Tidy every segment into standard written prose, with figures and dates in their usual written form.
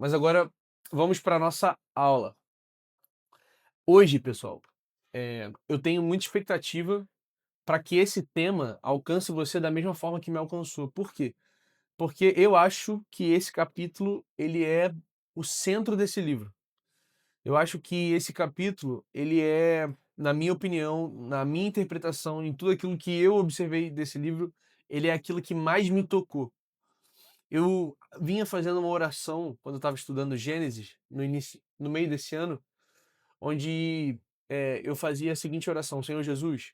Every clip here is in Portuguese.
Mas agora vamos para a nossa aula. Hoje, pessoal, eu tenho muita expectativa para que esse tema alcance você da mesma forma que me alcançou. Por quê? Porque eu acho que esse capítulo ele é o centro desse livro. Eu acho que esse capítulo ele é, na minha opinião, na minha interpretação, em tudo aquilo que eu observei desse livro, ele é aquilo que mais me tocou. Eu vinha fazendo uma oração quando eu estava estudando Gênesis no meio desse ano, onde eu fazia a seguinte oração: Senhor Jesus,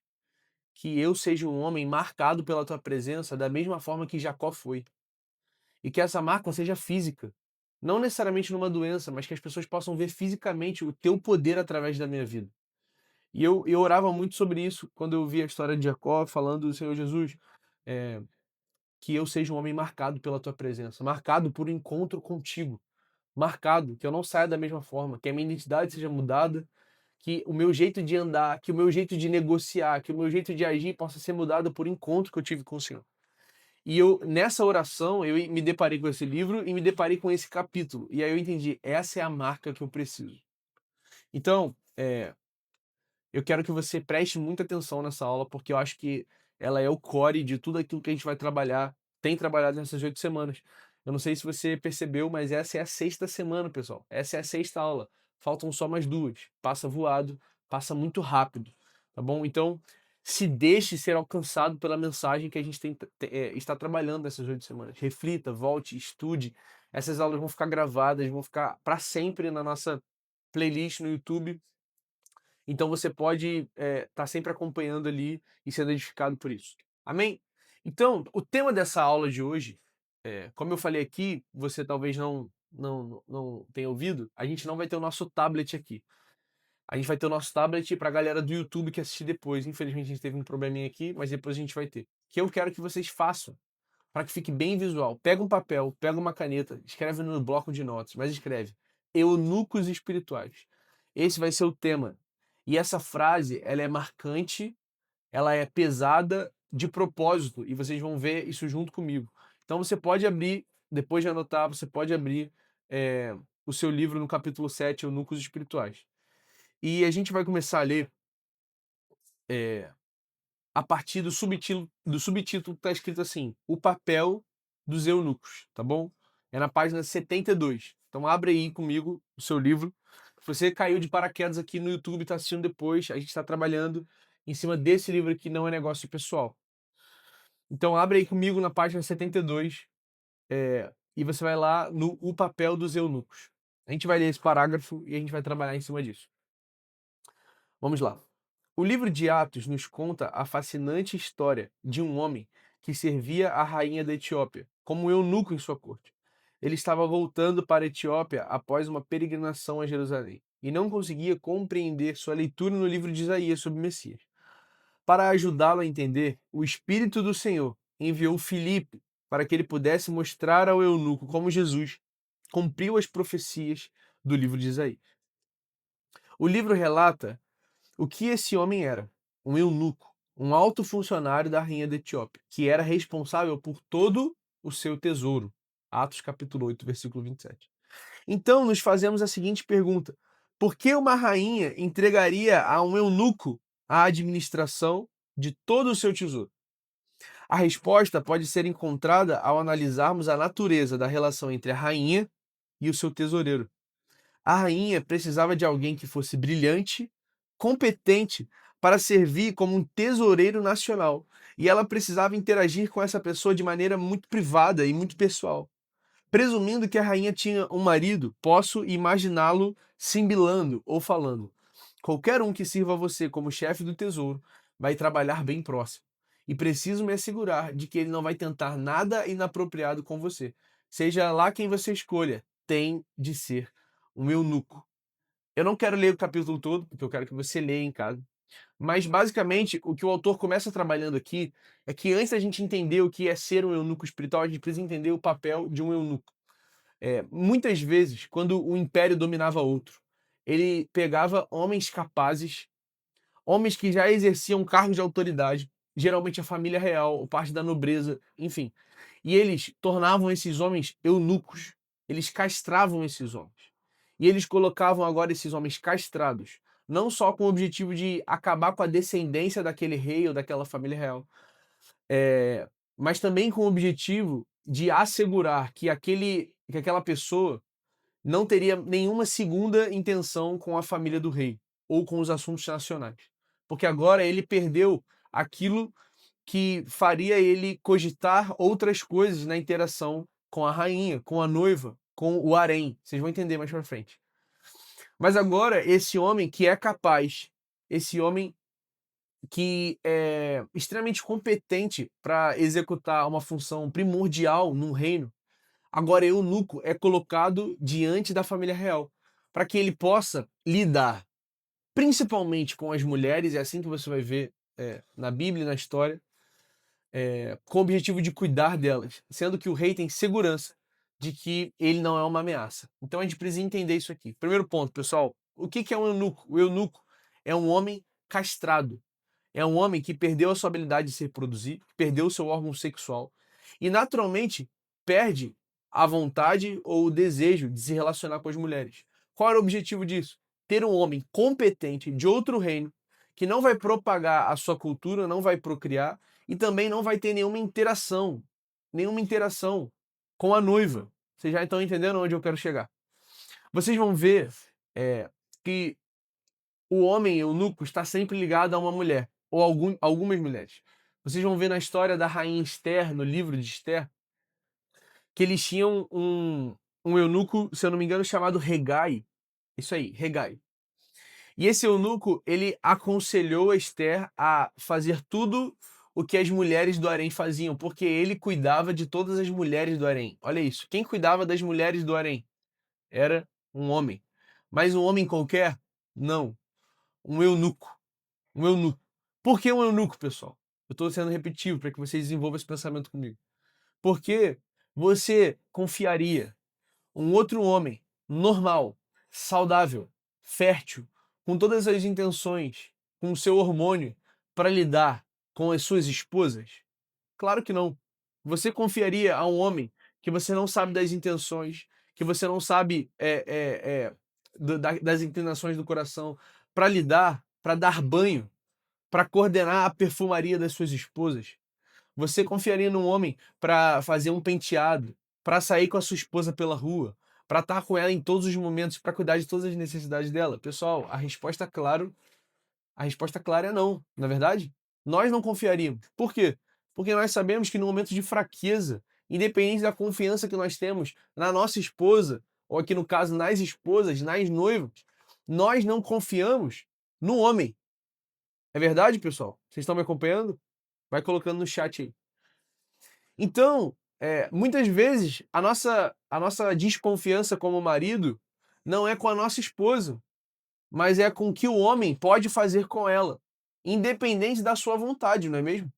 que eu seja um homem marcado pela tua presença da mesma forma que Jacó foi. E que essa marca seja física. Não necessariamente numa doença, mas que as pessoas possam ver fisicamente o teu poder através da minha vida. E eu orava muito sobre isso quando eu vi a história de Jacó falando: Senhor Jesus, eh, que eu seja um homem marcado pela tua presença, marcado por um encontro contigo, marcado, que eu não saia da mesma forma, que a minha identidade seja mudada, que o meu jeito de andar, que o meu jeito de negociar, que o meu jeito de agir possa ser mudado por encontro que eu tive com o Senhor. E eu, nessa oração, eu me deparei com esse livro e me deparei com esse capítulo. E aí eu entendi, essa é a marca que eu preciso. Então, eu quero que você preste muita atenção nessa aula, porque eu acho que ela é o core de tudo aquilo que a gente vai trabalhar, tem trabalhado nessas 8 semanas. Eu não sei se você percebeu, mas essa é a sexta semana, pessoal. Essa é a sexta aula. Faltam só mais duas. Passa voado, passa muito rápido, tá bom? Então, se deixe ser alcançado pela mensagem que a gente está trabalhando nessas 8 semanas. Reflita, volte, estude. Essas aulas vão ficar gravadas, vão ficar para sempre na nossa playlist no YouTube. Então você pode estar sempre acompanhando ali e sendo edificado por isso. Amém? Então, o tema dessa aula de hoje, como eu falei aqui, você talvez não tenha ouvido, a gente não vai ter o nosso tablet aqui. A gente vai ter o nosso tablet para a galera do YouTube que assistir depois. Infelizmente a gente teve um probleminha aqui, mas depois a gente vai ter. O que eu quero que vocês façam, para que fique bem visual. Pega um papel, pega uma caneta, escreve no bloco de notas, mas escreve eunucos espirituais. Esse vai ser o tema. E essa frase, ela é marcante, ela é pesada de propósito, e vocês vão ver isso junto comigo. Então você pode abrir, depois de anotar, você pode abrir o seu livro no capítulo 7, Eunucos Espirituais. E a gente vai começar a ler a partir do subtítulo que está escrito assim: O papel dos eunucos, tá bom? É na página 72. Então abre aí comigo o seu livro. Se você caiu de paraquedas aqui no YouTube e está assistindo depois, a gente está trabalhando em cima desse livro aqui, Não é Negócio Pessoal. Então abre aí comigo na página 72 e você vai lá no O Papel dos Eunucos. A gente vai ler esse parágrafo e a gente vai trabalhar em cima disso. Vamos lá. O livro de Atos nos conta a fascinante história de um homem que servia a rainha da Etiópia, como um eunuco em sua corte. Ele estava voltando para a Etiópia após uma peregrinação a Jerusalém e não conseguia compreender sua leitura no livro de Isaías sobre o Messias. Para ajudá-lo a entender, o Espírito do Senhor enviou Filipe para que ele pudesse mostrar ao eunuco como Jesus cumpriu as profecias do livro de Isaías. O livro relata o que esse homem era: um eunuco, um alto funcionário da rainha da Etiópia, que era responsável por todo o seu tesouro. Atos capítulo 8, versículo 27. Então nos fazemos a seguinte pergunta: por que uma rainha entregaria a um eunuco a administração de todo o seu tesouro? A resposta pode ser encontrada ao analisarmos a natureza da relação entre a rainha e o seu tesoureiro. A rainha precisava de alguém que fosse brilhante, competente para servir como um tesoureiro nacional. E ela precisava interagir com essa pessoa de maneira muito privada e muito pessoal. Presumindo que a rainha tinha um marido, posso imaginá-lo simbilando ou falando: qualquer um que sirva a você como chefe do tesouro vai trabalhar bem próximo. E preciso me assegurar de que ele não vai tentar nada inapropriado com você. Seja lá quem você escolha, tem de ser um eunuco. Eu não quero ler o capítulo todo, porque eu quero que você leia em casa. Mas, basicamente, o que o autor começa trabalhando aqui é que antes da gente entender o que é ser um eunuco espiritual, a gente precisa entender o papel de um eunuco. Muitas vezes, quando o império dominava outro, ele pegava homens capazes, homens que já exerciam cargos de autoridade, geralmente a família real, ou parte da nobreza, enfim. E eles tornavam esses homens eunucos. eles castravam esses homens. E eles colocavam agora esses homens castrados, não só com o objetivo de acabar com a descendência daquele rei ou daquela família real, mas também com o objetivo de assegurar que aquela pessoa não teria nenhuma segunda intenção com a família do rei ou com os assuntos nacionais. Porque agora ele perdeu aquilo que faria ele cogitar outras coisas na interação com a rainha, com a noiva, com o harém. Vocês vão entender mais pra frente. Mas agora, esse homem que é capaz, esse homem que é extremamente competente para executar uma função primordial num reino, agora eunuco é colocado diante da família real, para que ele possa lidar principalmente com as mulheres, é assim que você vai ver na Bíblia e na história, com o objetivo de cuidar delas, sendo que o rei tem segurança de que ele não é uma ameaça. Então a gente precisa entender isso aqui. Primeiro ponto, pessoal, o que é um eunuco? O eunuco é um homem castrado. É um homem que perdeu a sua habilidade de se reproduzir, perdeu o seu órgão sexual e naturalmente perde a vontade ou o desejo de se relacionar com as mulheres. Qual era o objetivo disso? Ter um homem competente de outro reino que não vai propagar a sua cultura, não vai procriar e também não vai ter nenhuma interação com a noiva. Vocês já estão entendendo onde eu quero chegar? Vocês vão ver que o homem eunuco está sempre ligado a uma mulher, ou algumas mulheres. Vocês vão ver na história da rainha Esther, no livro de Esther, que eles tinham um eunuco, se eu não me engano, chamado Regai. Isso aí, Regai. E esse eunuco, ele aconselhou a Esther a fazer tudo o que as mulheres do harém faziam, porque ele cuidava de todas as mulheres do harém. Olha isso, quem cuidava das mulheres do harém? Era um homem. Mas um homem qualquer? Não. Um eunuco. Um eunuco. Por que um eunuco, pessoal? Eu estou sendo repetitivo para que vocês desenvolvam esse pensamento comigo. Porque você confiaria um outro homem normal, saudável, fértil, com todas as intenções, com o seu hormônio, para lidar com as suas esposas? Claro que não. Você confiaria a um homem que você não sabe das intenções, que você não sabe das inclinações do coração, para lidar, para dar banho, para coordenar a perfumaria das suas esposas? Você confiaria num homem para fazer um penteado, para sair com a sua esposa pela rua, para estar com ela em todos os momentos, para cuidar de todas as necessidades dela? Pessoal, a resposta clara é não, na verdade? Nós não confiaríamos. Por quê? Porque nós sabemos que no momento de fraqueza, independente da confiança que nós temos na nossa esposa, ou aqui no caso nas esposas, nas noivas, nós não confiamos no homem. É verdade, pessoal? Vocês estão me acompanhando? Vai colocando no chat aí. Então, muitas vezes, a nossa desconfiança como marido não é com a nossa esposa, mas é com o que o homem pode fazer com ela, independente da sua vontade, não é mesmo?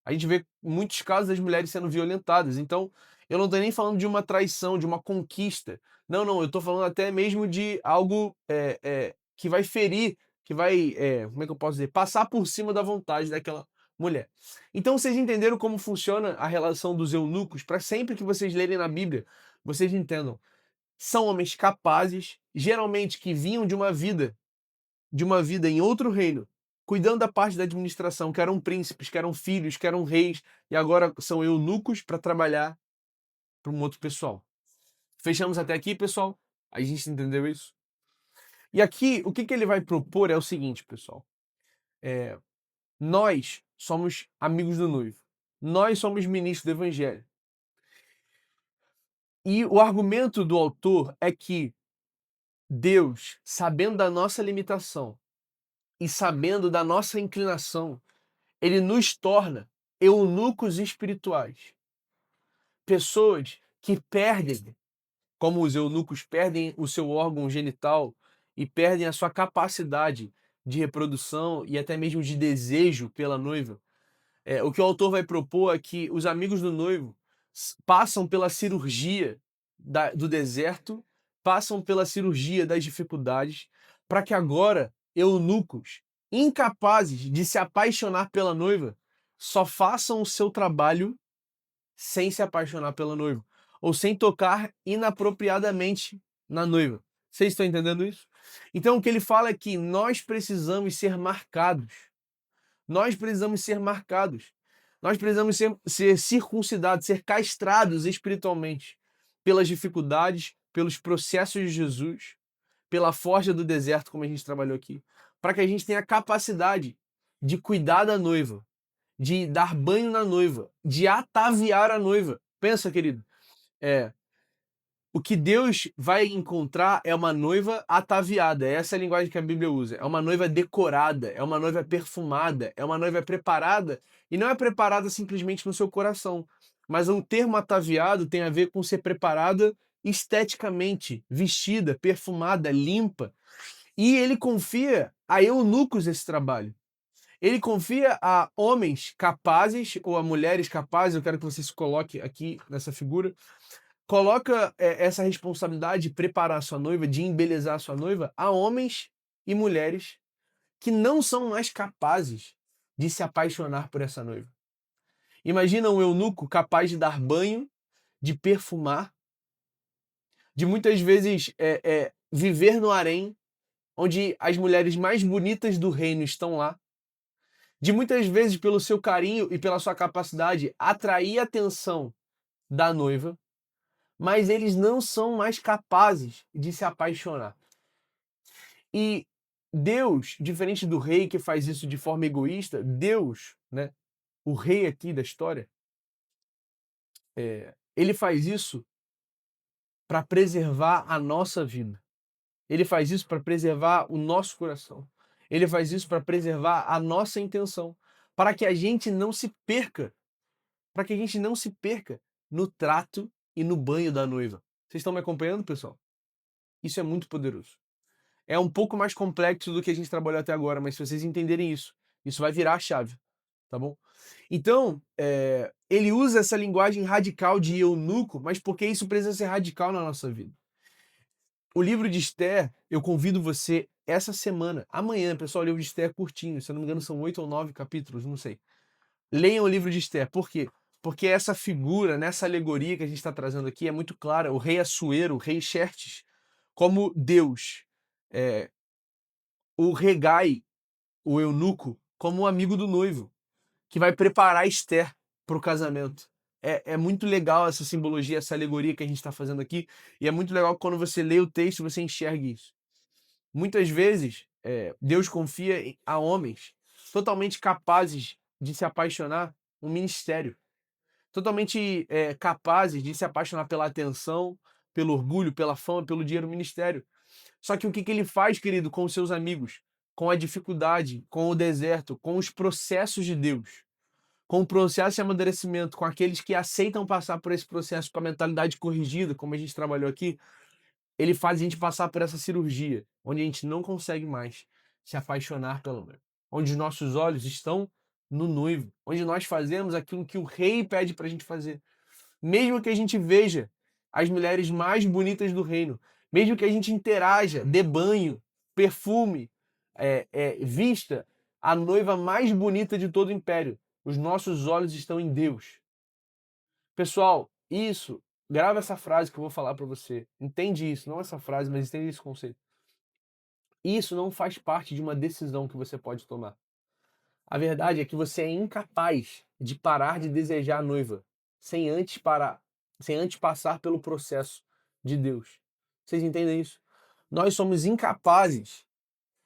A gente vê muitos casos das mulheres sendo violentadas. Então, eu não estou nem falando de uma traição, de uma conquista. Não, não, eu estou falando até mesmo de algo que vai ferir, que vai, como é que eu posso dizer, passar por cima da vontade daquela mulher. Então, vocês entenderam como funciona a relação dos eunucos? Para sempre que vocês lerem na Bíblia, vocês entendam. São homens capazes, geralmente que vinham de uma vida em outro reino, cuidando da parte da administração, que eram príncipes, que eram filhos, que eram reis, e agora são eunucos para trabalhar para um outro pessoal. Fechamos até aqui, pessoal? A gente entendeu isso? E aqui, o que ele vai propor é o seguinte, pessoal. Nós somos amigos do noivo. Nós somos ministros do evangelho. E o argumento do autor é que Deus, sabendo da nossa limitação e sabendo da nossa inclinação, ele nos torna eunucos espirituais. Pessoas que perdem, como os eunucos perdem o seu órgão genital e perdem a sua capacidade de reprodução e até mesmo de desejo pela noiva. O que o autor vai propor é que os amigos do noivo passam pela cirurgia do deserto, passam pela cirurgia das dificuldades, para que agora eunucos, incapazes de se apaixonar pela noiva, só façam o seu trabalho sem se apaixonar pela noiva. ou sem tocar inapropriadamente na noiva. Vocês estão entendendo isso? Então o que ele fala é que nós precisamos ser marcados. Nós precisamos ser marcados. Nós precisamos ser circuncidados, ser castrados espiritualmente pelas dificuldades, pelos processos de Jesus, pela forja do deserto, como a gente trabalhou aqui, para que a gente tenha a capacidade de cuidar da noiva, de dar banho na noiva, de ataviar a noiva. Pensa, querido, é, o que Deus vai encontrar é uma noiva ataviada. Essa é a linguagem que a Bíblia usa. É uma noiva decorada, é uma noiva perfumada, é uma noiva preparada. E não é preparada simplesmente no seu coração. Mas o termo ataviado tem a ver com ser preparada esteticamente, vestida, perfumada, limpa. E ele confia a eunucos esse trabalho. Ele confia a homens capazes ou a mulheres capazes. Eu quero que você se coloque aqui nessa figura. Coloca essa responsabilidade de preparar a sua noiva, de embelezar a sua noiva, a homens e mulheres que não são mais capazes de se apaixonar por essa noiva. Imagina um eunuco capaz de dar banho, de perfumar, de muitas vezes viver no harém, onde as mulheres mais bonitas do reino estão lá, de muitas vezes pelo seu carinho e pela sua capacidade atrair a atenção da noiva, mas eles não são mais capazes de se apaixonar. E Deus, diferente do rei que faz isso de forma egoísta, Deus, né, o rei aqui da história, ele faz isso para preservar a nossa vida. Ele faz isso para preservar o nosso coração. Ele faz isso para preservar a nossa intenção, para que a gente não se perca, para que a gente não se perca no trato e no banho da noiva. Vocês estão me acompanhando, pessoal? Isso é muito poderoso. É um pouco mais complexo do que a gente trabalhou até agora, mas se vocês entenderem isso, isso vai virar a chave, tá bom? Então, ele usa essa linguagem radical de eunuco, mas porque isso precisa ser radical na nossa vida. O livro de Esther, eu convido você essa semana, amanhã, pessoal, o livro de Esther é curtinho, se eu não me engano são 8 ou 9 capítulos, não sei. Leiam o livro de Esther, por quê? Porque essa figura, nessa alegoria que a gente está trazendo aqui, é muito clara. O rei Assuero, o rei Xerxes, como Deus, o regai, o eunuco, como um amigo do noivo, que vai preparar Esther para o casamento. É muito legal essa simbologia, essa alegoria que a gente está fazendo aqui, e é muito legal que quando você lê o texto, você enxergue isso. Muitas vezes, Deus confia a homens totalmente capazes de se apaixonar um ministério, totalmente capazes de se apaixonar pela atenção, pelo orgulho, pela fama, pelo dinheiro do ministério. Só que o que ele faz, querido, com os seus amigos? Com a dificuldade, com o deserto, com os processos de Deus, com o processo de amadurecimento, com aqueles que aceitam passar por esse processo com a mentalidade corrigida, como a gente trabalhou aqui, ele faz a gente passar por essa cirurgia, onde a gente não consegue mais se apaixonar pelo noivo, onde os nossos olhos estão no noivo, onde nós fazemos aquilo que o rei pede para a gente fazer. Mesmo que a gente veja as mulheres mais bonitas do reino, mesmo que a gente interaja, dê banho, perfume, vista a noiva mais bonita de todo o império, os nossos olhos estão em Deus. Pessoal, isso, grava essa frase que eu vou falar para você. Entende isso, não essa frase, mas entende esse conceito. Isso não faz parte de uma decisão que você pode tomar. A verdade é que você é incapaz de parar de desejar a noiva sem antes parar, sem antes passar pelo processo de Deus. Vocês entendem isso? Nós somos incapazes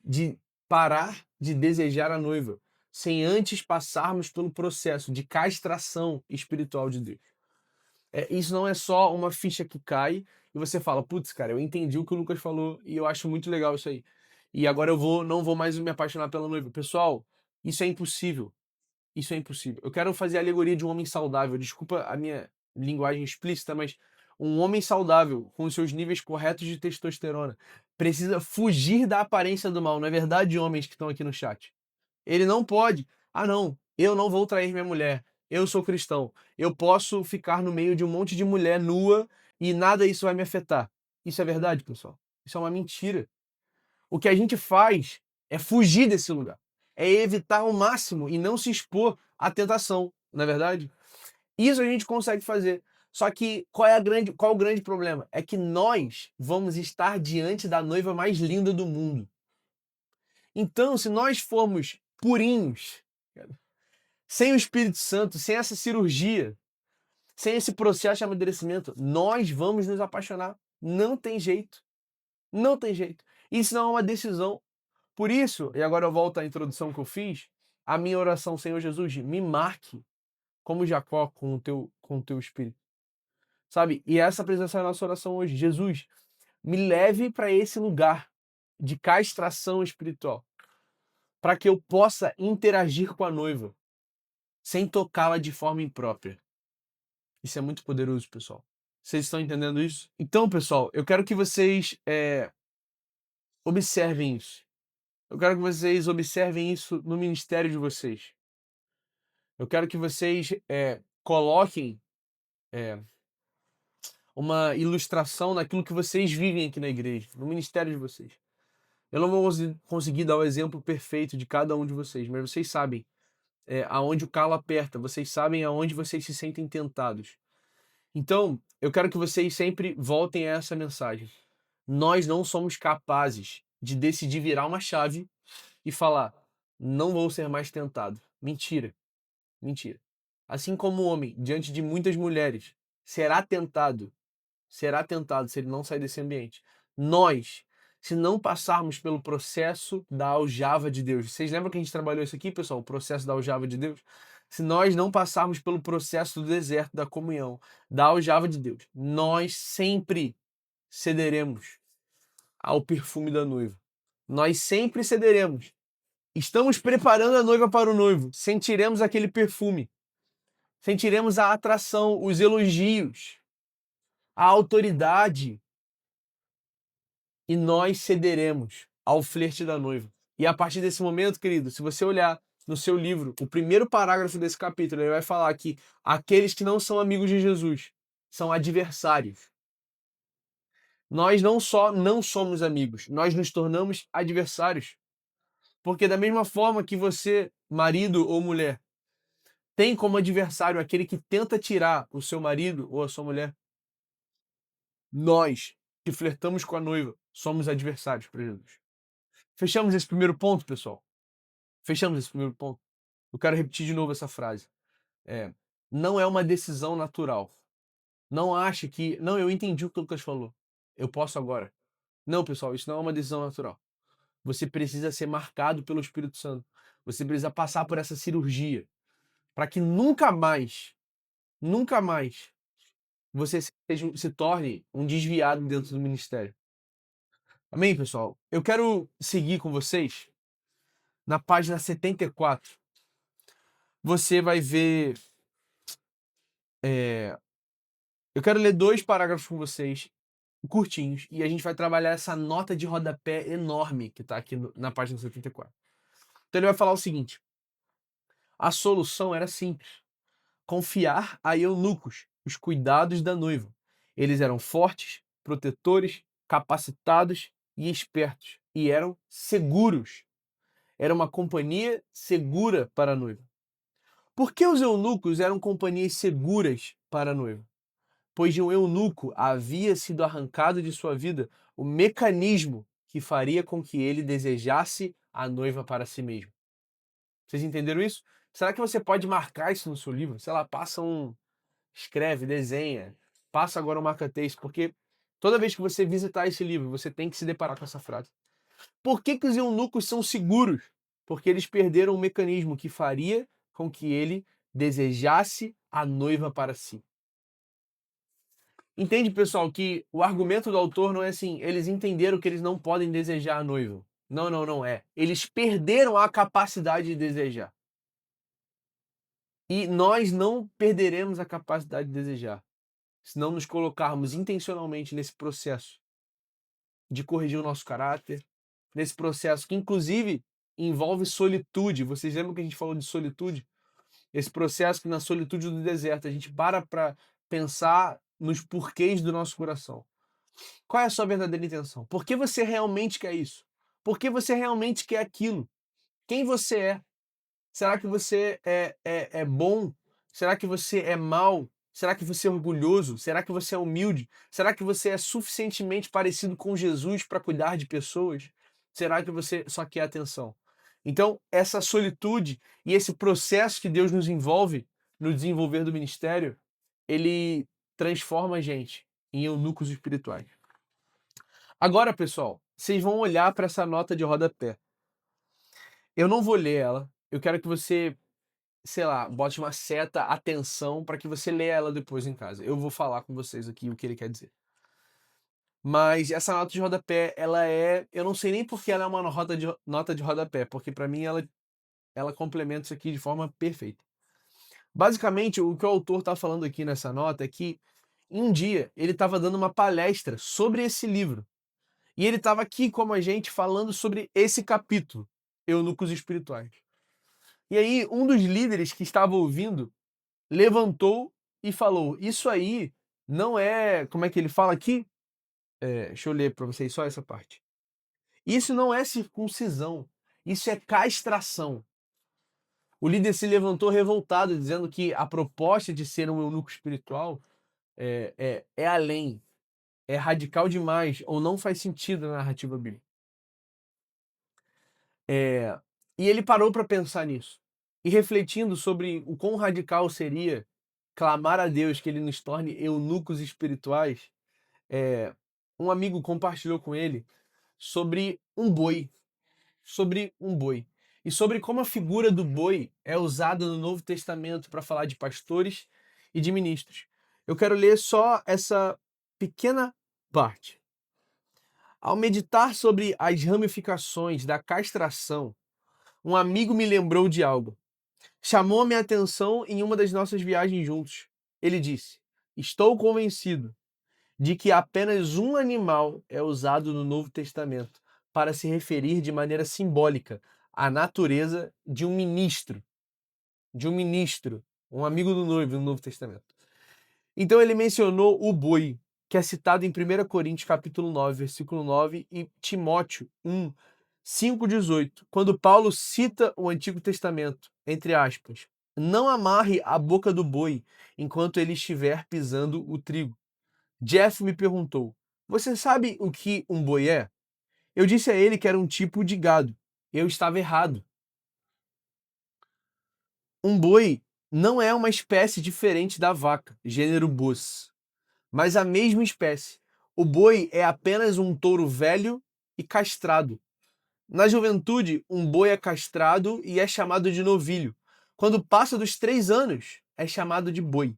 de parar de desejar a noiva sem antes passarmos pelo processo de castração espiritual de Deus. Isso não é só uma ficha que cai e você fala, putz, cara, eu entendi o que o Lucas falou e eu acho muito legal isso aí. E agora não vou mais me apaixonar pela noiva. Pessoal, isso é impossível. Isso é impossível. Eu quero fazer a alegoria de um homem saudável. Desculpa a minha linguagem explícita, mas um homem saudável, com os seus níveis corretos de testosterona, precisa fugir da aparência do mal. Não é verdade, homens que estão aqui no chat? Ele não pode. Ah, não, eu não vou trair minha mulher. Eu sou cristão. Eu posso ficar no meio de um monte de mulher nua e nada isso vai me afetar. Isso é verdade, pessoal? Isso é uma mentira. O que a gente faz é fugir desse lugar. É evitar ao máximo e não se expor à tentação, não é verdade? Isso a gente consegue fazer. Só que qual é o grande problema? É que nós vamos estar diante da noiva mais linda do mundo. Então, se nós formos purinhos, sem o Espírito Santo, sem essa cirurgia, sem esse processo de amadurecimento, nós vamos nos apaixonar. Não tem jeito. Não tem jeito. Isso não é uma decisão. Por isso, e agora eu volto à introdução que eu fiz, a minha oração, Senhor Jesus, me marque como Jacó com o teu espírito. Sabe? E essa precisa ser a nossa oração hoje. Jesus, me leve para esse lugar de castração espiritual, para que eu possa interagir com a noiva, sem tocá-la de forma imprópria. Isso é muito poderoso, pessoal. Vocês estão entendendo isso? Então, pessoal, eu quero que vocês observem isso. Eu quero que vocês observem isso no ministério de vocês. Eu quero que vocês coloquem uma ilustração naquilo que vocês vivem aqui na igreja, no ministério de vocês. Eu não vou conseguir dar o exemplo perfeito de cada um de vocês, mas vocês sabem aonde o calo aperta, vocês sabem aonde vocês se sentem tentados. Então, eu quero que vocês sempre voltem a essa mensagem. Nós não somos capazes de decidir virar uma chave e falar, não vou ser mais tentado. Mentira. Mentira. Assim como o homem, diante de muitas mulheres, será tentado se ele não sair desse ambiente. Nós, se não passarmos pelo processo da aljava de Deus. Vocês lembram que a gente trabalhou isso aqui, pessoal? O processo da aljava de Deus? Se nós não passarmos pelo processo do deserto, da comunhão, da aljava de Deus, nós sempre cederemos ao perfume da noiva. Nós sempre cederemos. Estamos preparando a noiva para o noivo. Sentiremos aquele perfume. Sentiremos a atração, os elogios, a autoridade. E nós cederemos ao flerte da noiva. E a partir desse momento, querido, se você olhar no seu livro, o primeiro parágrafo desse capítulo, ele vai falar que aqueles que não são amigos de Jesus são adversários. Nós não só não somos amigos, nós nos tornamos adversários. Porque da mesma forma que você, marido ou mulher, tem como adversário aquele que tenta tirar o seu marido ou a sua mulher, nós que flertamos com a noiva somos adversários para Jesus. Fechamos esse primeiro ponto, pessoal? Fechamos esse primeiro ponto? Eu quero repetir de novo essa frase. Não é uma decisão natural. Não ache que... Não, eu entendi o que o Lucas falou. Eu posso agora. Não, pessoal, isso não é uma decisão natural. Você precisa ser marcado pelo Espírito Santo. Você precisa passar por essa cirurgia para que nunca mais você se torne um desviado dentro do ministério. Amém, pessoal? Eu quero seguir com vocês na página 74. Você vai ver... Eu quero ler 2 parágrafos com vocês, curtinhos, e a gente vai trabalhar essa nota de rodapé enorme que está aqui na página 74. Então ele vai falar o seguinte: a solução era simples. Confiar a eunucos os cuidados da noiva. Eles eram fortes, protetores, capacitados e espertos. E eram seguros. Era uma companhia segura para a noiva. Por que os eunucos eram companhias seguras para a noiva? Pois de um eunuco havia sido arrancado de sua vida o mecanismo que faria com que ele desejasse a noiva para si mesmo. Vocês entenderam isso? Será que você pode marcar isso no seu livro? Sei lá, escreve, desenha, passa agora um marca-texto, porque toda vez que você visitar esse livro, você tem que se deparar com essa frase. Por que os eunucos são seguros? Porque eles perderam o mecanismo que faria com que ele desejasse a noiva para si. Entende, pessoal, que o argumento do autor não é assim, eles entenderam que eles não podem desejar a noiva. Não, não, não é. Eles perderam a capacidade de desejar. E nós não perderemos a capacidade de desejar, se não nos colocarmos intencionalmente nesse processo de corrigir o nosso caráter, nesse processo que inclusive envolve solitude. Vocês lembram que a gente falou de solitude? Esse processo que na solitude do deserto a gente para pensar nos porquês do nosso coração. Qual é a sua verdadeira intenção? Por que você realmente quer isso? Por que você realmente quer aquilo? Quem você é? Será que você é bom? Será que você é mau? Será que você é orgulhoso? Será que você é humilde? Será que você é suficientemente parecido com Jesus para cuidar de pessoas? Será que você só quer atenção? Então, essa solitude e esse processo que Deus nos envolve no desenvolver do ministério, ele transforma a gente em eunucos espirituais. Agora, pessoal, vocês vão olhar para essa nota de rodapé. Eu não vou ler ela. Eu quero que você, sei lá, bote uma seta atenção para que você leia ela depois em casa. Eu vou falar com vocês aqui o que ele quer dizer. Mas essa nota de rodapé, ela é, eu não sei nem por que ela é uma nota de rodapé, porque para mim ela complementa isso aqui de forma perfeita. Basicamente, o que o autor está falando aqui nessa nota é que um dia ele estava dando uma palestra sobre esse livro. E ele estava aqui como a gente falando sobre esse capítulo, Eunucos Espirituais. E aí, um dos líderes que estava ouvindo levantou e falou: Isso aí não é. Como é que ele fala aqui? Deixa eu ler para vocês só essa parte. Isso não é circuncisão, isso é castração. O líder se levantou revoltado, dizendo que a proposta de ser um eunuco espiritual é além, é radical demais, ou não faz sentido na narrativa bíblica. E ele parou para pensar nisso. E refletindo sobre o quão radical seria clamar a Deus que ele nos torne eunucos espirituais, um amigo compartilhou com ele sobre um boi. Sobre um boi. E sobre como a figura do boi é usada no Novo Testamento para falar de pastores e de ministros. Eu quero ler só essa pequena parte. Ao meditar sobre as ramificações da castração, um amigo me lembrou de algo. Chamou a minha atenção em uma das nossas viagens juntos. Ele disse: Estou convencido de que apenas um animal é usado no Novo Testamento para se referir de maneira simbólica à natureza de um ministro, um amigo do noivo no Novo Testamento. Então ele mencionou o boi, que é citado em 1 Coríntios capítulo 9, versículo 9 e Timóteo 1, 5:18, quando Paulo cita o Antigo Testamento, entre aspas, não amarre a boca do boi enquanto ele estiver pisando o trigo. Jeff me perguntou, você sabe o que um boi é? Eu disse a ele que era um tipo de gado. Eu estava errado. Um boi não é uma espécie diferente da vaca, gênero bos, mas a mesma espécie. O boi é apenas um touro velho e castrado. Na juventude, um boi é castrado e é chamado de novilho. Quando passa dos 3 anos, é chamado de boi.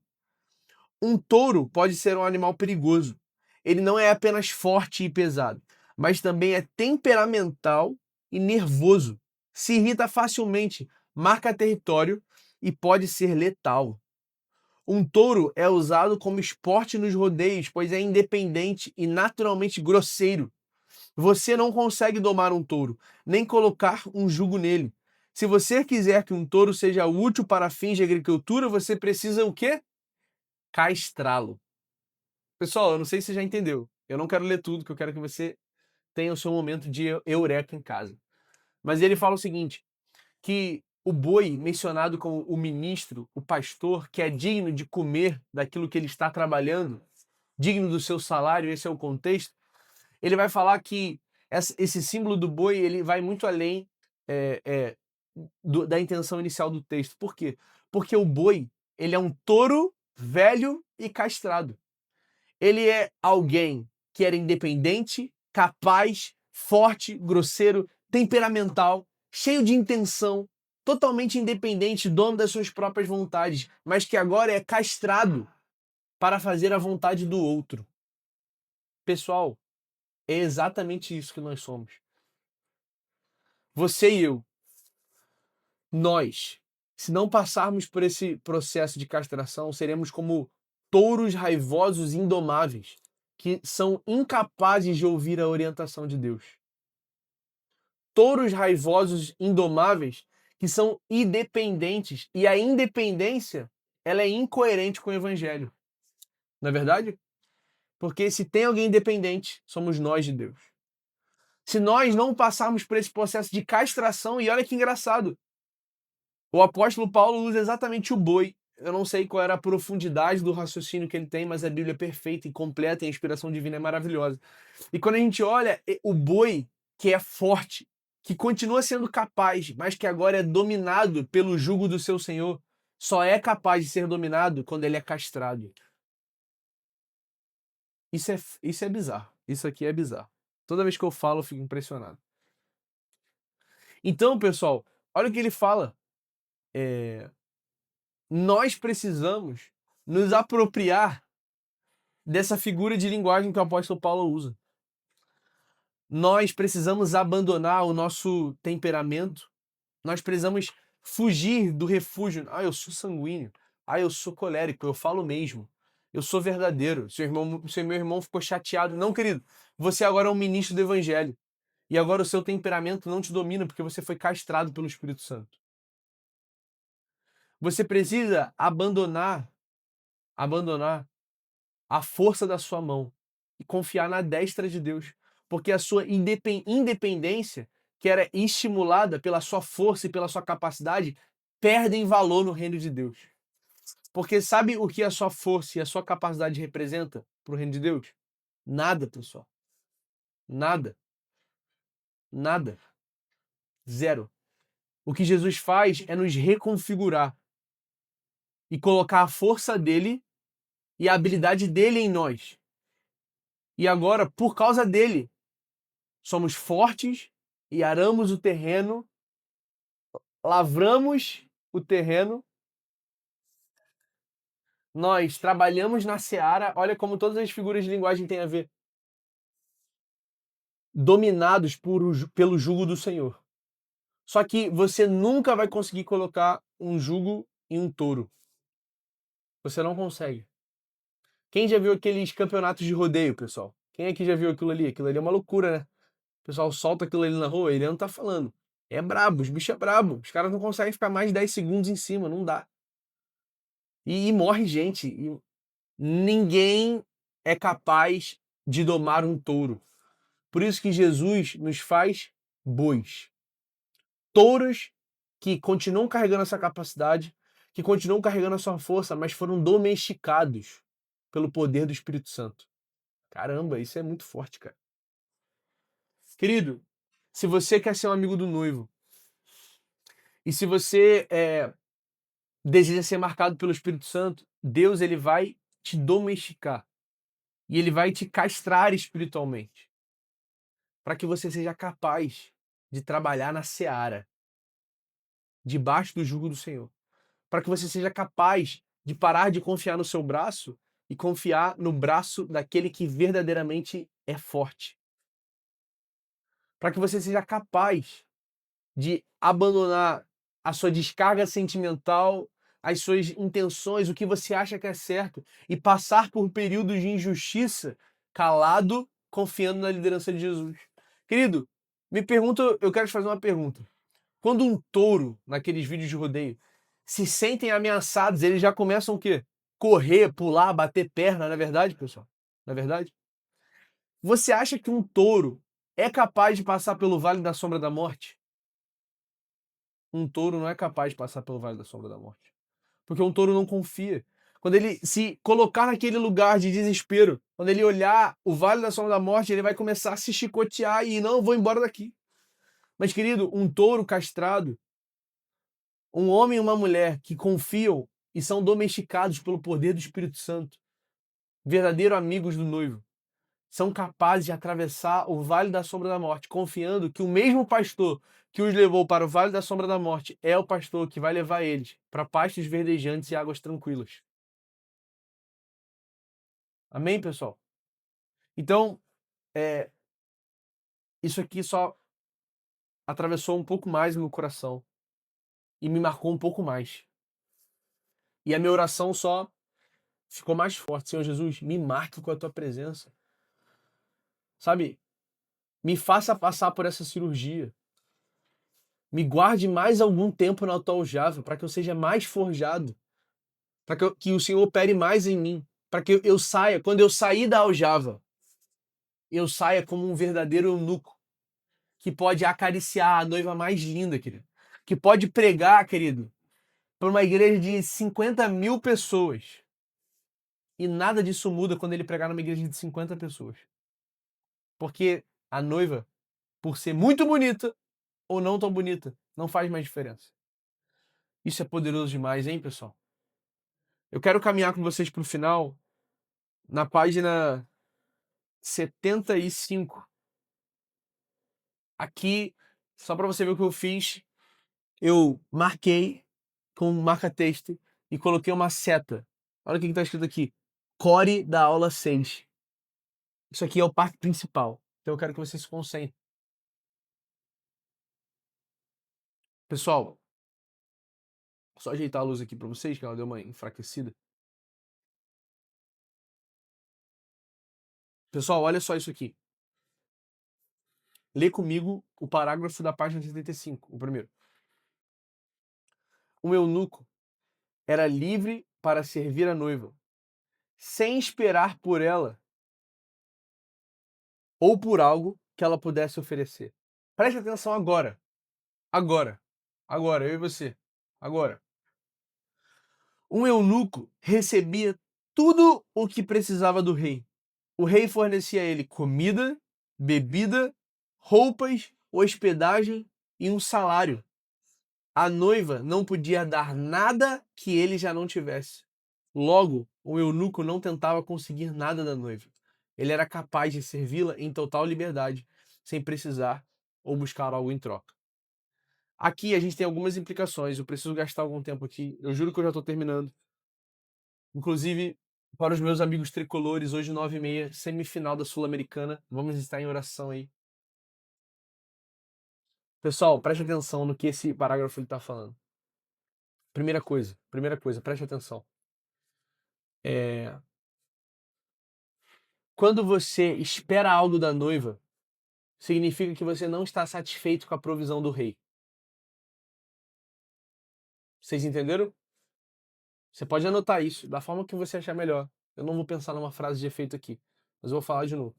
Um touro pode ser um animal perigoso. Ele não é apenas forte e pesado, mas também é temperamental e nervoso. Se irrita facilmente, marca território e pode ser letal. Um touro é usado como esporte nos rodeios, pois é independente e naturalmente grosseiro. Você não consegue domar um touro, nem colocar um jugo nele. Se você quiser que um touro seja útil para fins de agricultura, você precisa o quê? Castrá-lo. Pessoal, eu não sei se você já entendeu. Eu não quero ler tudo, que eu quero que você tenha o seu momento de eureka em casa. Mas ele fala o seguinte, que o boi, mencionado como o ministro, o pastor, que é digno de comer daquilo que ele está trabalhando, digno do seu salário, esse é o contexto, ele vai falar que esse símbolo do boi ele vai muito além da intenção inicial do texto. Por quê? Porque o boi ele é um touro velho e castrado. Ele é alguém que era independente, capaz, forte, grosseiro, temperamental, cheio de intenção, totalmente independente, dono das suas próprias vontades, mas que agora é castrado para fazer a vontade do outro. Pessoal, é exatamente isso que nós somos. Você e eu, nós, se não passarmos por esse processo de castração, seremos como touros raivosos indomáveis, que são incapazes de ouvir a orientação de Deus. Touros raivosos indomáveis que são independentes, e a independência, ela é incoerente com o evangelho. Não é verdade? Porque se tem alguém independente, somos nós de Deus. Se nós não passarmos por esse processo de castração, e olha que engraçado, o apóstolo Paulo usa exatamente o boi Eu não sei qual era a profundidade do raciocínio que ele tem, mas a Bíblia é perfeita e completa e a inspiração divina é maravilhosa. E quando a gente olha o boi, que é forte, que continua sendo capaz, mas que agora é dominado pelo jugo do seu senhor, só é capaz de ser dominado quando ele é castrado. Isso é bizarro. Isso aqui é bizarro. Toda vez que eu falo, eu fico impressionado. Então, pessoal, olha o que ele fala. Nós precisamos nos apropriar dessa figura de linguagem que o apóstolo Paulo usa. Nós precisamos abandonar o nosso temperamento. Nós precisamos fugir do refúgio. Ah, eu sou sanguíneo. Ah, eu sou colérico. Eu falo mesmo. Eu sou verdadeiro. Seu meu irmão ficou chateado. Não, querido. Você agora é um ministro do evangelho. E agora o seu temperamento não te domina porque você foi castrado pelo Espírito Santo. Você precisa abandonar a força da sua mão e confiar na destra de Deus, porque a sua independência, que era estimulada pela sua força e pela sua capacidade, perdem valor no reino de Deus. Porque sabe o que a sua força e a sua capacidade representa para o reino de Deus? Nada, pessoal. Nada. Nada. Zero. O que Jesus faz é nos reconfigurar e colocar a força dele e a habilidade dele em nós. E agora, por causa dele, somos fortes e aramos o terreno, lavramos o terreno, nós trabalhamos na seara, olha como todas as figuras de linguagem têm a ver, dominados pelo jugo do Senhor. Só que você nunca vai conseguir colocar um jugo em um touro. Você não consegue. Quem já viu aqueles campeonatos de rodeio, pessoal? Quem aqui já viu aquilo ali? Aquilo ali é uma loucura, né? O pessoal solta aquilo ali na rua, ele não tá falando. É brabo, os bichos é brabo. Os caras não conseguem ficar mais de 10 segundos em cima, não dá. E morre gente. E ninguém é capaz de domar um touro. Por isso que Jesus nos faz bois. Touros que continuam carregando essa capacidade, que continuam carregando a sua força, mas foram domesticados pelo poder do Espírito Santo. Caramba, isso é muito forte, cara. Querido, se você quer ser um amigo do noivo, e se você deseja ser marcado pelo Espírito Santo, Deus ele vai te domesticar. E ele vai te castrar espiritualmente, para que você seja capaz de trabalhar na seara, debaixo do jugo do Senhor. Para que você seja capaz de parar de confiar no seu braço e confiar no braço daquele que verdadeiramente é forte. Para que você seja capaz de abandonar a sua descarga sentimental, as suas intenções, o que você acha que é certo, e passar por períodos de injustiça calado, confiando na liderança de Jesus. Querido, me pergunta, eu quero te fazer uma pergunta. Quando um touro, naqueles vídeos de rodeio, se sentem ameaçados, eles já começam o quê? Correr, pular, bater perna, não é verdade, pessoal? Não é verdade? Você acha que um touro é capaz de passar pelo vale da sombra da morte? Um touro não é capaz de passar pelo vale da sombra da morte. Porque um touro não confia. Quando ele se colocar naquele lugar de desespero, quando ele olhar o vale da sombra da morte, ele vai começar a se chicotear e não, vou embora daqui. Mas, querido, um touro castrado, um homem e uma mulher que confiam e são domesticados pelo poder do Espírito Santo, verdadeiros amigos do noivo, são capazes de atravessar o vale da sombra da morte, confiando que o mesmo pastor que os levou para o vale da sombra da morte é o pastor que vai levar eles para pastos verdejantes e águas tranquilas. Amém, pessoal? Então, isso aqui só atravessou um pouco mais o meu coração e me marcou um pouco mais. E a minha oração só ficou mais forte. Senhor Jesus, me marque com a tua presença. Sabe? Me faça passar por essa cirurgia. Me guarde mais algum tempo na tua aljava para que eu seja mais forjado. Para que o Senhor opere mais em mim. Para que eu saia, quando eu sair da aljava, eu saia como um verdadeiro eunuco que pode acariciar a noiva mais linda, querido. Que pode pregar, querido, para uma igreja de 50 mil pessoas. E nada disso muda quando ele pregar numa igreja de 50 pessoas. Porque a noiva, por ser muito bonita ou não tão bonita, não faz mais diferença. Isso é poderoso demais, hein, pessoal? Eu quero caminhar com vocês para o final, na página 75. Aqui, só para você ver o que eu fiz, eu marquei com um marca-texto e coloquei uma seta. Olha o que está escrito aqui. Core da aula 6. Isso aqui é o parte principal. Então eu quero que vocês se concentrem. Pessoal, só ajeitar a luz aqui para vocês, que ela deu uma enfraquecida. Pessoal, olha só isso aqui. Lê comigo o parágrafo da página 75, o primeiro. O eunuco era livre para servir a noiva, sem esperar por ela ou por algo que ela pudesse oferecer. Preste atenção agora. Agora. Agora, eu e você. Agora. Um eunuco recebia tudo o que precisava do rei. O rei fornecia a ele comida, bebida, roupas, hospedagem e um salário. A noiva não podia dar nada que ele já não tivesse. Logo, o eunuco não tentava conseguir nada da noiva. Ele era capaz de servi-la em total liberdade, sem precisar ou buscar algo em troca. Aqui a gente tem algumas implicações. Eu preciso gastar algum tempo aqui. Eu juro que eu já estou terminando. Inclusive, para os meus amigos tricolores, hoje 9h30, semifinal da Sul-Americana. Vamos estar em oração aí. Pessoal, preste atenção no que esse parágrafo está falando. Primeira coisa, preste atenção. Quando você espera algo da noiva, significa que você não está satisfeito com a provisão do rei. Vocês entenderam? Você pode anotar isso da forma que você achar melhor. Eu não vou pensar numa frase de efeito aqui, mas eu vou falar de novo.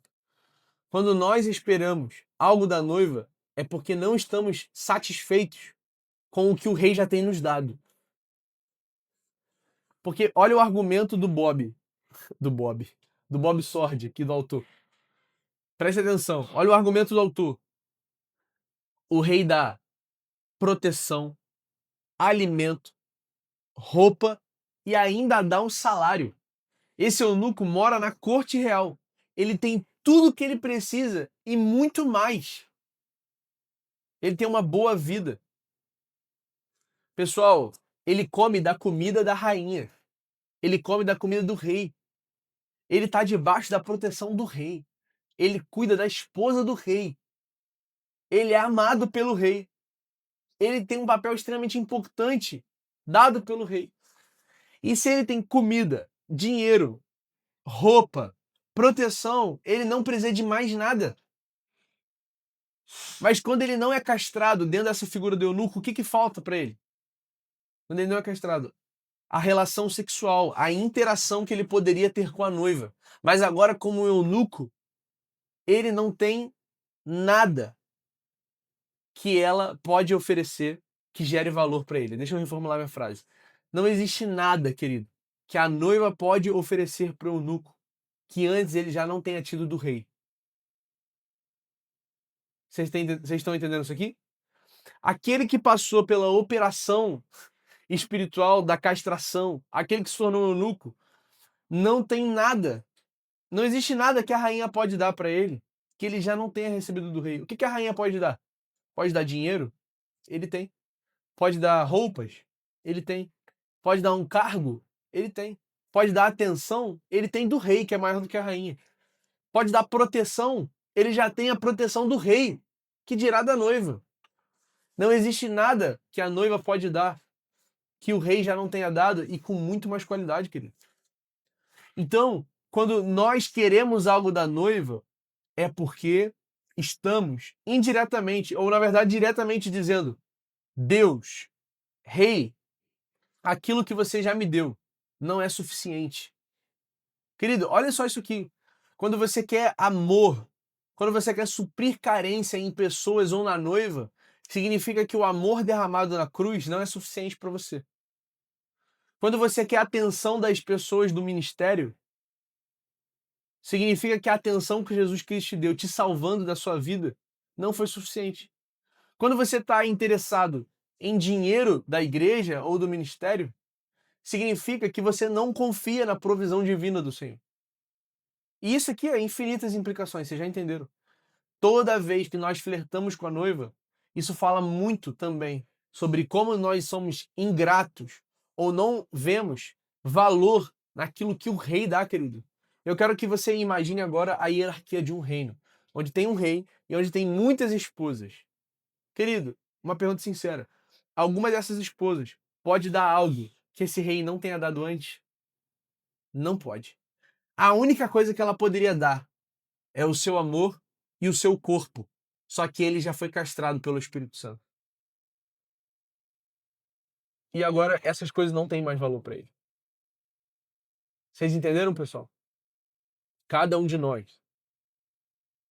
Quando nós esperamos algo da noiva, é porque não estamos satisfeitos com o que o rei já tem nos dado. Porque olha o argumento do Bob Sword, aqui do autor. Preste atenção, olha o argumento do autor. O rei dá proteção, alimento, roupa e ainda dá um salário. Esse eunuco mora na corte real. Ele tem tudo o que ele precisa e muito mais. Ele tem uma boa vida. Pessoal, ele come da comida da rainha. Ele come da comida do rei. Ele está debaixo da proteção do rei. Ele cuida da esposa do rei. Ele é amado pelo rei. Ele tem um papel extremamente importante dado pelo rei. E se ele tem comida, dinheiro, roupa, proteção, ele não precisa de mais nada. Mas quando ele não é castrado dentro dessa figura do eunuco, o que falta para ele? Quando ele não é castrado? A relação sexual, a interação que ele poderia ter com a noiva. Mas agora, como eunuco, ele não tem nada que ela pode oferecer que gere valor para ele. Deixa eu reformular minha frase. Não existe nada, querido, que a noiva pode oferecer para o eunuco que antes ele já não tenha tido do rei. Vocês estão entendendo isso aqui? Aquele que passou pela operação espiritual da castração, aquele que se tornou eunuco, não tem nada. Não existe nada que a rainha pode dar para ele que ele já não tenha recebido do rei. O que a rainha pode dar? Pode dar dinheiro? Ele tem. Pode dar roupas? Ele tem. Pode dar um cargo? Ele tem. Pode dar atenção? Ele tem do rei, que é maior do que a rainha. Pode dar proteção? Ele já tem a proteção do rei, que dirá da noiva. Não existe nada que a noiva pode dar que o rei já não tenha dado e com muito mais qualidade, querido. Então, quando nós queremos algo da noiva, é porque estamos indiretamente, ou na verdade diretamente dizendo: Deus, Rei, aquilo que você já me deu não é suficiente. Querido, olha só isso aqui. Quando você quer amor, quando você quer suprir carência em pessoas ou na noiva, significa que o amor derramado na cruz não é suficiente para você. Quando você quer a atenção das pessoas do ministério, significa que a atenção que Jesus Cristo te deu, te salvando da sua vida, não foi suficiente. Quando você está interessado em dinheiro da igreja ou do ministério, significa que você não confia na provisão divina do Senhor. E isso aqui é infinitas implicações, vocês já entenderam? Toda vez que nós flertamos com a noiva, isso fala muito também sobre como nós somos ingratos ou não vemos valor naquilo que o rei dá, querido. Eu quero que você imagine agora a hierarquia de um reino, onde tem um rei e onde tem muitas esposas. Querido, uma pergunta sincera. Alguma dessas esposas pode dar algo que esse rei não tenha dado antes? Não pode. A única coisa que ela poderia dar é o seu amor e o seu corpo. Só que ele já foi castrado pelo Espírito Santo. E agora essas coisas não têm mais valor para ele. Vocês entenderam, pessoal? Cada um de nós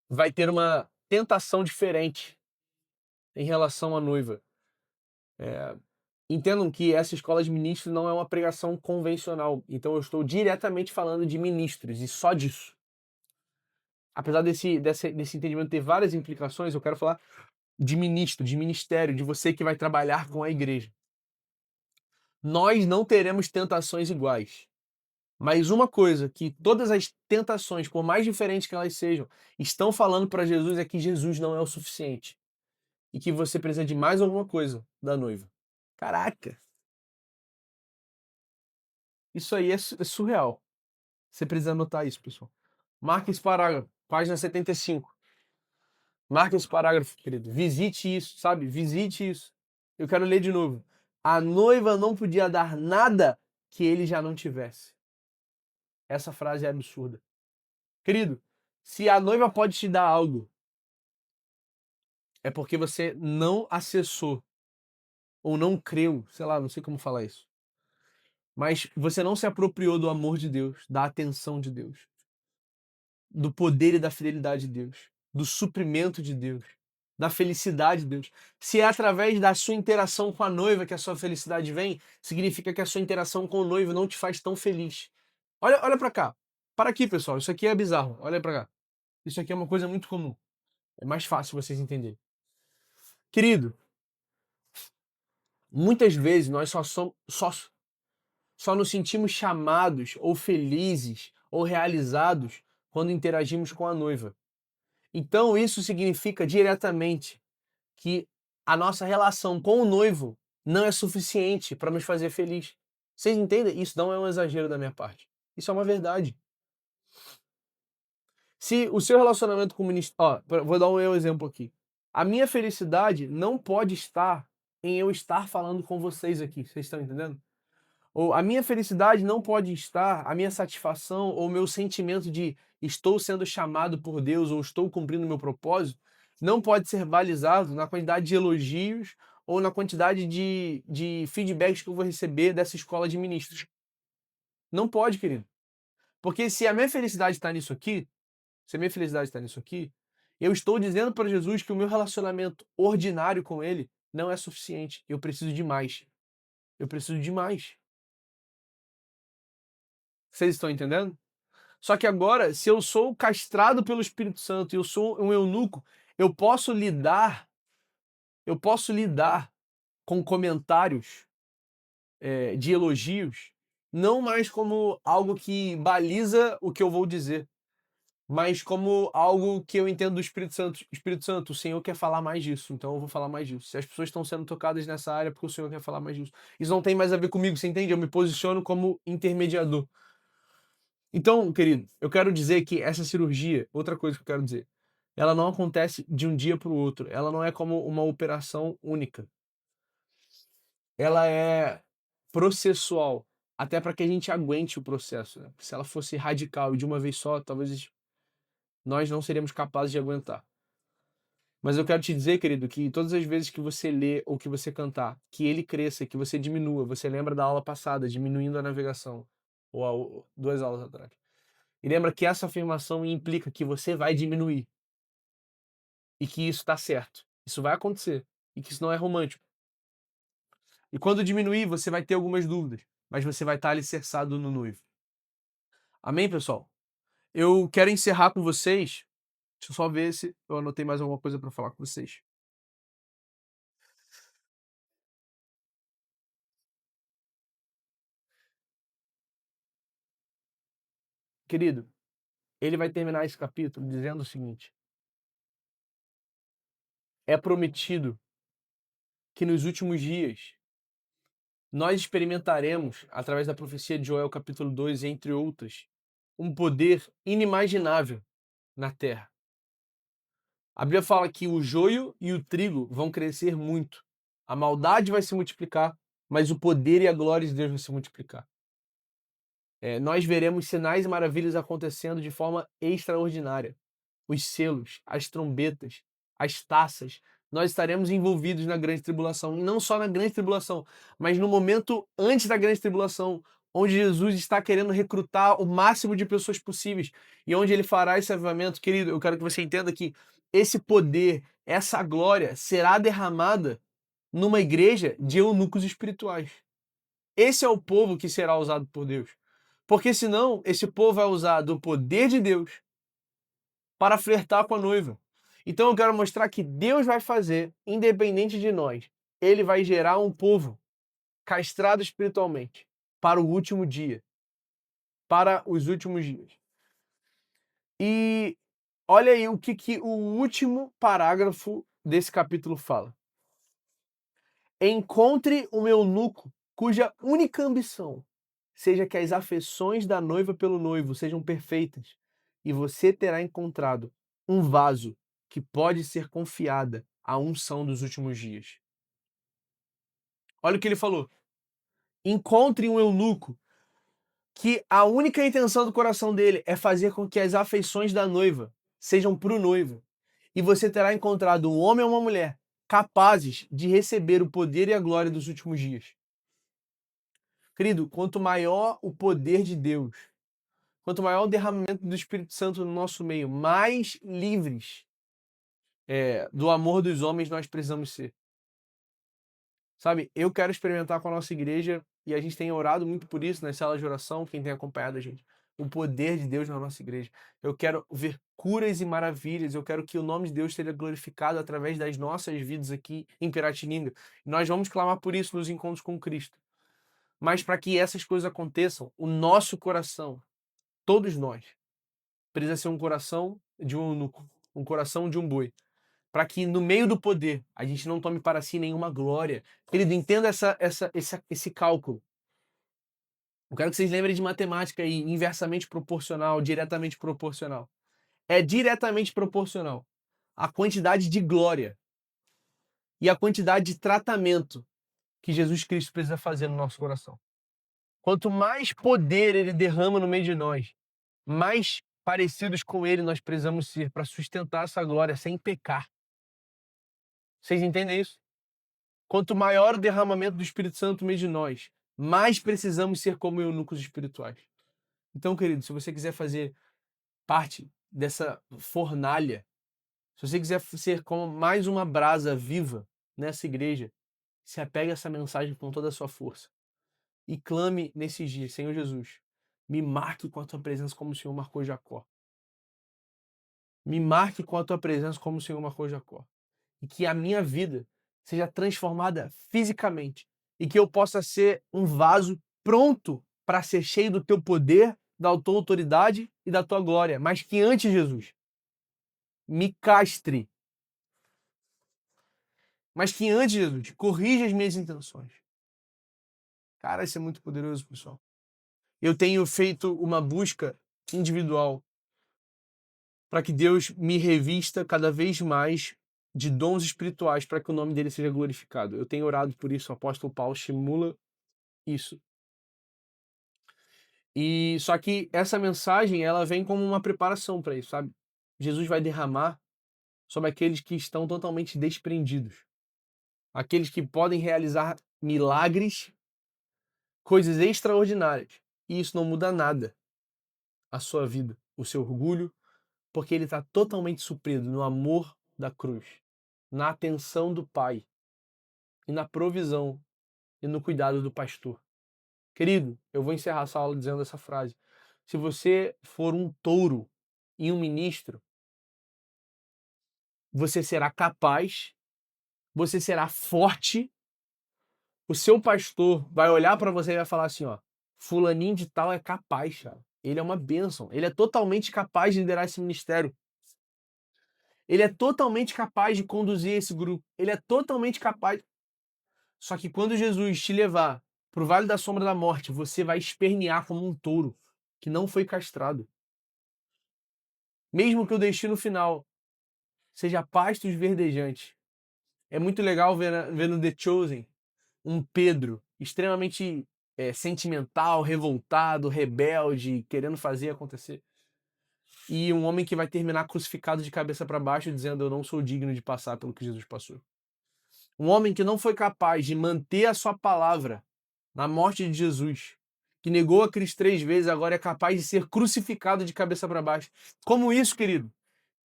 vai ter uma tentação diferente em relação à noiva. Entendam que essa escola de ministros não é uma pregação convencional. Então eu estou diretamente falando de ministros e só disso. Apesar desse entendimento ter várias implicações, eu quero falar de ministro, de ministério, de você que vai trabalhar com a igreja. Nós não teremos tentações iguais. Mas uma coisa que todas as tentações, por mais diferentes que elas sejam, estão falando para Jesus é que Jesus não é o suficiente. E que você precisa de mais alguma coisa da noiva. Caraca! Isso aí é surreal. Você precisa anotar isso, pessoal. Marque esse parágrafo, página 75. Marque esse parágrafo, querido. Visite isso, sabe? Visite isso. Eu quero ler de novo. A noiva não podia dar nada que ele já não tivesse. Essa frase é absurda. Querido, se a noiva pode te dar algo, é porque você não acessou ou não creu, sei lá, não sei como falar isso. Mas você não se apropriou do amor de Deus, da atenção de Deus, do poder e da fidelidade de Deus, do suprimento de Deus, da felicidade de Deus. Se é através da sua interação com a noiva que a sua felicidade vem, significa que a sua interação com o noivo não te faz tão feliz. Olha para cá. Para aqui, pessoal. Isso aqui é bizarro. Olha para cá. Isso aqui é uma coisa muito comum. É mais fácil vocês entenderem. Querido, muitas vezes nós só nos sentimos chamados ou felizes ou realizados quando interagimos com a noiva. Então isso significa diretamente que a nossa relação com o noivo não é suficiente para nos fazer feliz. Vocês entendem? Isso não é um exagero da minha parte. Isso é uma verdade. Se o seu relacionamento com o ministro... Ó, vou dar um exemplo aqui. A minha felicidade não pode estar em eu estar falando com vocês aqui. Vocês estão entendendo? Ou a minha felicidade não pode estar, a minha satisfação ou o meu sentimento de estou sendo chamado por Deus ou estou cumprindo o meu propósito, não pode ser balizado na quantidade de elogios ou na quantidade de feedbacks que eu vou receber dessa escola de ministros. Não pode, querido. Porque se a minha felicidade está nisso aqui, se a minha felicidade está nisso aqui, eu estou dizendo para Jesus que o meu relacionamento ordinário com Ele não é suficiente. Eu preciso de mais. Eu preciso de mais. Vocês estão entendendo? Só que agora, se eu sou castrado pelo Espírito Santo e eu sou um eunuco, eu posso lidar, eu posso lidar com comentários de elogios, não mais como algo que baliza o que eu vou dizer, mas como algo que eu entendo do Espírito Santo. Espírito Santo, o Senhor quer falar mais disso, então eu vou falar mais disso. Se as pessoas estão sendo tocadas nessa área, é porque o Senhor quer falar mais disso. Isso não tem mais a ver comigo, você entende? Eu me posiciono como intermediador. Então, querido, eu quero dizer que essa cirurgia, outra coisa que eu quero dizer, ela não acontece de um dia para o outro. Ela não é como uma operação única. Ela é processual, até para que a gente aguente o processo, né? Se ela fosse radical e de uma vez só, talvez nós não seríamos capazes de aguentar. Mas eu quero te dizer, querido, que todas as vezes que você lê ou que você cantar, que ele cresça, que você diminua. Você lembra da aula passada, diminuindo a navegação, ou 2 aulas atrás. E lembra que essa afirmação implica que você vai diminuir. E que isso está certo. Isso vai acontecer. E que isso não é romântico. E quando diminuir, você vai ter algumas dúvidas. mas você vai estar alicerçado no noivo. Amém, pessoal? Eu quero encerrar com vocês. Deixa eu só ver se eu anotei mais alguma coisa para falar com vocês. Querido, ele vai terminar esse capítulo dizendo o seguinte: é prometido que nos últimos dias nós experimentaremos, através da profecia de Joel capítulo 2, entre outras, um poder inimaginável na terra. A Bíblia fala que o joio e o trigo vão crescer muito. A maldade vai se multiplicar, mas o poder e a glória de Deus vão se multiplicar. Nós veremos sinais e maravilhas acontecendo de forma extraordinária. Os selos, as trombetas, as taças. Nós estaremos envolvidos na grande tribulação. E não só na grande tribulação, mas no momento antes da grande tribulação, onde Jesus está querendo recrutar o máximo de pessoas possíveis e onde ele fará esse avivamento. Querido, eu quero que você entenda que esse poder, essa glória será derramada numa igreja de eunucos espirituais. Esse é o povo que será usado por Deus. Porque senão, esse povo vai usar do poder de Deus para flertar com a noiva. Então eu quero mostrar que Deus vai fazer, independente de nós. Ele vai gerar um povo castrado espiritualmente para o último dia. Para os últimos dias. E olha aí o que o último parágrafo desse capítulo fala. Encontre um eunuco cuja única ambição seja que as afeições da noiva pelo noivo sejam perfeitas, e você terá encontrado um vaso que pode ser confiada à unção dos últimos dias. Olha o que ele falou. Encontre um eunuco que a única intenção do coração dele é fazer com que as afeições da noiva sejam para o noivo. E você terá encontrado um homem ou uma mulher capazes de receber o poder e a glória dos últimos dias. Querido, quanto maior o poder de Deus, quanto maior o derramamento do Espírito Santo no nosso meio, mais livres do amor dos homens nós precisamos ser. Sabe, eu quero experimentar com a nossa igreja, e a gente tem orado muito por isso nas salas de oração, quem tem acompanhado a gente, o poder de Deus na nossa igreja. Eu quero ver curas e maravilhas, eu quero que o nome de Deus seja glorificado através das nossas vidas aqui em Piratininga. Nós vamos clamar por isso nos encontros com Cristo. Mas para que essas coisas aconteçam, o nosso coração, todos nós, precisa ser um coração de um eunuco, um coração de um boi. Para que no meio do poder a gente não tome para si nenhuma glória. Querido, entenda esse cálculo. Eu quero que vocês lembrem de matemática aí, inversamente proporcional, diretamente proporcional. É diretamente proporcional a quantidade de glória e a quantidade de tratamento que Jesus Cristo precisa fazer no nosso coração. Quanto mais poder ele derrama no meio de nós, mais parecidos com ele nós precisamos ser para sustentar essa glória sem pecar. Vocês entendem isso? Quanto maior o derramamento do Espírito Santo no meio de nós, mais precisamos ser como eunucos espirituais. Então, querido, se você quiser fazer parte dessa fornalha, se você quiser ser como mais uma brasa viva nessa igreja, se apegue a essa mensagem com toda a sua força e clame nesses dias: Senhor Jesus, me marque com a tua presença como o Senhor marcou Jacó. Me marque com a tua presença como o Senhor marcou Jacó. E que a minha vida seja transformada fisicamente. E que eu possa ser um vaso pronto para ser cheio do teu poder, da tua autoridade e da tua glória. Mas que antes, Jesus, me castre. Mas que antes, Jesus, corrija as minhas intenções. Cara, isso é muito poderoso, pessoal. Eu tenho feito uma busca individual para que Deus me revista cada vez mais de dons espirituais para que o nome dele seja glorificado. Eu tenho orado por isso, o apóstolo Paulo estimula isso. E só que essa mensagem, ela vem como uma preparação para isso, sabe? Jesus vai derramar sobre aqueles que estão totalmente desprendidos. Aqueles que podem realizar milagres, coisas extraordinárias. E isso não muda nada a sua vida, o seu orgulho, porque ele está totalmente suprido no amor da cruz, na atenção do Pai e na provisão e no cuidado do pastor. Querido, eu vou encerrar essa aula dizendo essa frase. Se você for um touro e um ministro, você será capaz, você será forte, o seu pastor vai olhar para você e vai falar assim, ó, fulaninho de tal é capaz, cara. Ele é uma bênção, ele é totalmente capaz de liderar esse ministério. Ele é totalmente capaz de conduzir esse grupo. Ele é totalmente capaz. Só que quando Jesus te levar pro vale da sombra da morte, você vai espernear como um touro que não foi castrado. Mesmo que o destino final seja pastos verdejantes. É muito legal ver no The Chosen um Pedro extremamente sentimental, revoltado, rebelde, querendo fazer acontecer. E um homem que vai terminar crucificado de cabeça para baixo, dizendo: Eu não sou digno de passar pelo que Jesus passou. Um homem que não foi capaz de manter a sua palavra na morte de Jesus, que negou a Cristo 3 vezes, agora é capaz de ser crucificado de cabeça para baixo. Como isso, querido?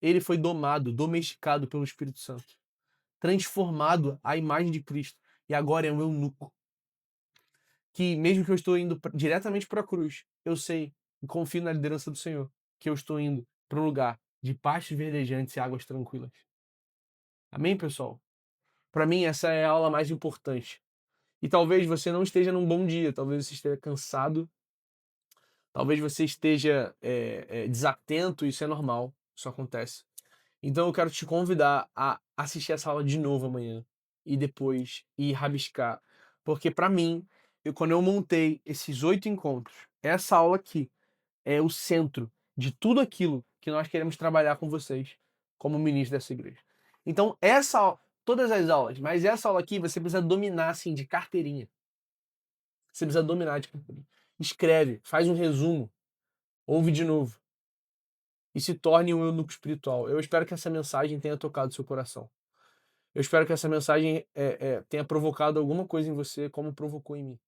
Ele foi domado, domesticado pelo Espírito Santo, transformado à imagem de Cristo, e agora é um eunuco. Que mesmo que eu estou indo diretamente para a cruz, eu sei e confio na liderança do Senhor, que eu estou indo para um lugar de pastos verdejantes e águas tranquilas. Amém, pessoal? Para mim, essa é a aula mais importante. E talvez você não esteja num bom dia, talvez você esteja cansado, talvez você esteja desatento, isso é normal, isso acontece. Então eu quero te convidar a assistir essa aula de novo amanhã e depois ir rabiscar. Porque para mim, quando eu montei esses 8 encontros, essa aula aqui é o centro de tudo aquilo que nós queremos trabalhar com vocês como ministro dessa igreja. Então todas as aulas, mas essa aula aqui você precisa dominar assim de carteirinha. Você precisa dominar de carteirinha. Escreve, faz um resumo, ouve de novo e se torne um eunuco espiritual. Eu espero que essa mensagem tenha tocado seu coração. Eu espero que essa mensagem tenha provocado alguma coisa em você, como provocou em mim.